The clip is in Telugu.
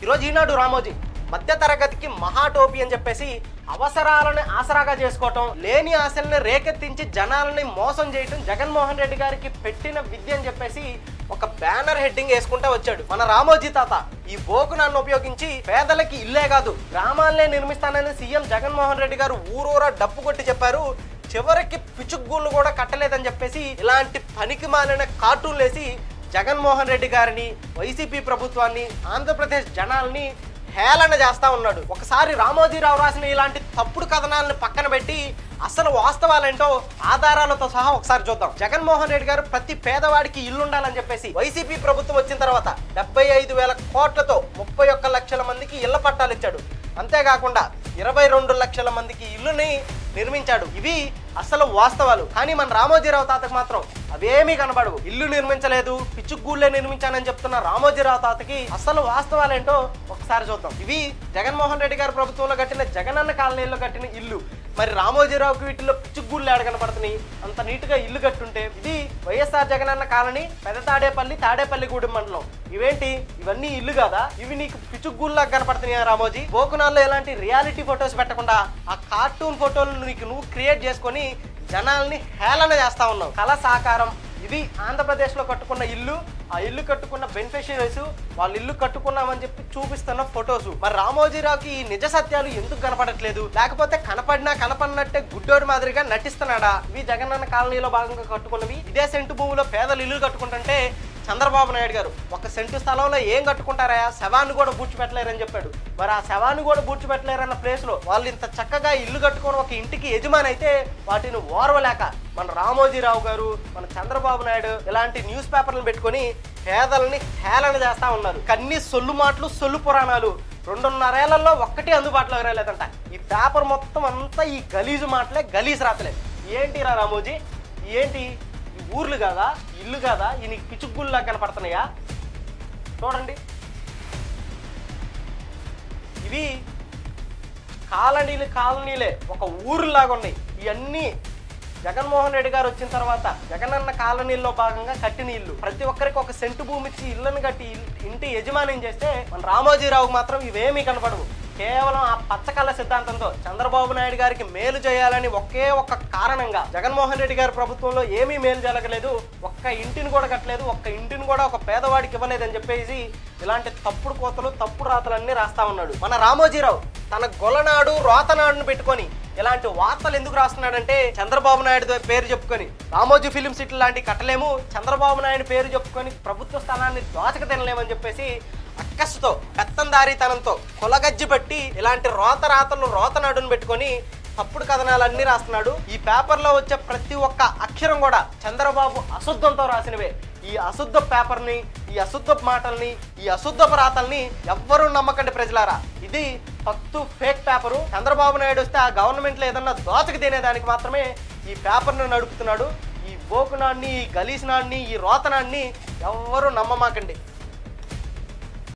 ఈరోజు ఈనాడు రామోజీ మధ్య తరగతికి మహాటోపీ అని చెప్పేసి అవసరాలను ఆసరాగా చేసుకోవటం, లేని ఆశల్ని రేకెత్తించి జనాలని మోసం చేయటం జగన్మోహన్ రెడ్డి గారికి పెట్టిన విద్య అని చెప్పేసి ఒక బ్యానర్ హెడ్డింగ్ వేసుకుంటా వచ్చాడు మన రామోజీ తాత. ఈ బోకునాన్ని ఉపయోగించి పేదలకి ఇల్లే కాదు గ్రామాలనే నిర్మిస్తానని సీఎం జగన్మోహన్ రెడ్డి గారు ఊరూరా డప్పు కొట్టి చెప్పారు. చివరికి పిచుగ్గూళ్ళు కూడా కట్టలేదని చెప్పేసి ఇలాంటి పనికి మాలిన కార్టూన్లు వేసి జగన్మోహన్ రెడ్డి గారిని, వైసీపీ ప్రభుత్వాన్ని, ఆంధ్రప్రదేశ్ జనాల్ని హేళన చేస్తా ఉన్నాడు. ఒకసారి రామోజీరావు రాసిన ఇలాంటి తప్పుడు కథనాలను పక్కన పెట్టి అసలు వాస్తవాలేంటో ఆధారాలతో సహా ఒకసారి చూద్దాం. జగన్మోహన్ రెడ్డి గారు ప్రతి పేదవాడికి ఇల్లు ఉండాలని చెప్పేసి వైసీపీ ప్రభుత్వం వచ్చిన తర్వాత 75,000 కోట్లతో 31 లక్షల మందికి ఇళ్ల పట్టాలు ఇచ్చాడు. అంతేకాకుండా 22 లక్షల మందికి ఇల్లుని నిర్మించాడు. ఇవి అసలు వాస్తవాలు. కానీ మన రామోజీరావు తాతకు మాత్రం అవేమీ కనబడవు. ఇల్లు నిర్మించలేదు, పిచ్చుగూళ్ళే నిర్మించానని చెప్తున్న రామోజీరావు తాతకి అసలు వాస్తవాలేంటో ఒకసారి చూద్దాం. ఇవి జగన్మోహన్ రెడ్డి గారి ప్రభుత్వంలో కట్టిన జగనన్న కాలనీలో కట్టిన ఇల్లు. మరి రామోజీరావుకి వీటిలో పిచ్చుగూళ్ళు ఏడ కనపడుతున్నాయి? అంత నీట్గా ఇల్లు కట్టుంటే. ఇది వైఎస్ఆర్ జగనన్న కాలనీ, పెద్ద తాడేపల్లిగూడెం మండలం. ఇవేంటి? ఇవన్నీ ఇల్లు కాదా? ఇవి నీకు పిచ్చుగూళ్ళగా కనపడుతున్నాయా రామోజీ? బోకునాల్లో ఎలాంటి రియాలిటీ ఫొటోస్ పెట్టకుండా ఆ కార్టూన్ ఫోటోలు నువ్వు క్రియేట్ చేసుకొని జనాల్ని హేళన చేస్తా ఉన్నావు. కళ సాకారం. ఇవి ఆంధ్రప్రదేశ్లో కట్టుకున్న ఇల్లు, ఆ ఇల్లు కట్టుకున్న బెనిఫిషియరీస్, వాళ్ళు ఇల్లు కట్టుకున్నామని చెప్పి చూపిస్తున్న ఫొటోస్. మరి రామోజీరావుకి ఈ నిజ సత్యాలు ఎందుకు కనపడట్లేదు? లేకపోతే కనపడినట్టే గుడ్డోడి మాదిరిగా నటిస్తున్నాడా? ఇవి జగనన్న కాలనీలో భాగంగా కట్టుకున్నవి. ఇదే సెంటు భూమిలో పేదలు ఇల్లు కట్టుకుంటుంటే చంద్రబాబు నాయుడు గారు ఒక సెంటు స్థలంలో ఏం కట్టుకుంటారా, శవాన్ని కూడా పూడ్చిపెట్టలేరని చెప్పాడు. మరి ఆ శవాన్ని కూడా పూడ్చిపెట్టలేరన్న ప్లేస్లో వాళ్ళు ఇంత చక్కగా ఇల్లు కట్టుకొని ఒక ఇంటికి యజమాని అయితే వాటిని ఓర్వలేక మన రామోజీరావు గారు, మన చంద్రబాబు నాయుడు ఇలాంటి న్యూస్ పేపర్లను పెట్టుకొని పేదలని హేళన చేస్తా ఉన్నారు. కన్నీ సొల్లు మాటలు, సొల్లు పురాణాలు. 2.5 ఏళ్లలో ఒక్కటి అందుబాటులోకి రాలేదంట. ఈ పేపర్ మొత్తం అంతా ఈ గలీజు మాటలే, గలీజు రాతలే. ఏంటిరా రామోజీ? ఏంటి ఊర్లు కాదా, ఇల్లు కాదా? ఈ నీకు పిచ్చుగుళ్ళలా కనపడుతున్నాయా? చూడండి, ఇవి కాలనీలే ఒక ఊరులాగా ఉన్నాయి. ఇవన్నీ జగన్మోహన్ రెడ్డి గారు వచ్చిన తర్వాత జగనన్న కాలనీల్లో భాగంగా కట్టిన ఇల్లు. ప్రతి ఒక్కరికి ఒక సెంటు భూమి ఇచ్చి ఇళ్ళని కట్టి ఇంటి యజమాని చేస్తే మన రామోజీరావుకు మాత్రం ఇవేమీ కనపడవు. కేవలం ఆ పచ్చకళ్ళ సిద్ధాంతంతో చంద్రబాబు నాయుడు గారికి మేలు చేయాలని ఒకే ఒక్క కారణంగా జగన్మోహన్ రెడ్డి గారి ప్రభుత్వంలో ఏమీ మేలు జరగలేదు. ఒక్క ఇంటిని కూడా కట్టలేదు, ఒక్క ఇంటిని కూడా ఒక పేదవాడికి ఇవ్వలేదని చెప్పేసి ఇలాంటి తప్పుడు కోతలు, తప్పుడు రాతలన్నీ రాస్తా ఉన్నాడు మన రామోజీరావు. తన గొల్లనాడు, రోతనాడును పెట్టుకొని ఇలాంటి వార్తలు ఎందుకు రాస్తున్నాడంటే చంద్రబాబు నాయుడు పేరు చెప్పుకొని రామోజీ ఫిలిం సిటీ లాంటివి కట్టలేము, చంద్రబాబు నాయుడు పేరు చెప్పుకొని ప్రభుత్వ స్థలాన్ని దోచక తినలేమని చెప్పేసి అక్కసుతో, పెత్తందారీతనంతో కొలగజ్జి పట్టి ఇలాంటి రోతనాడును పెట్టుకొని తప్పుడు కథనాలన్నీ రాస్తున్నాడు. ఈ పేపర్లో వచ్చే ప్రతి ఒక్క అక్షరం కూడా చంద్రబాబు అశుద్ధంతో రాసినవే. ఈ అశుద్ధ పేపర్ని, ఈ అశుద్ధ మాటల్ని, ఈ అశుద్ధపు రాతల్ని ఎవ్వరూ నమ్మకండి ప్రజలారా. ఇది ఫేక్ పేపరు. చంద్రబాబు నాయుడు వస్తే ఆ గవర్నమెంట్లో ఏదన్నా దోచక తినేదానికి మాత్రమే ఈ పేపర్ను నడుపుతున్నాడు. ఈ బోకునాన్ని, ఈ గలీసునాన్ని, ఈ రోతనాన్ని ఎవ్వరూ నమ్మమాకండి.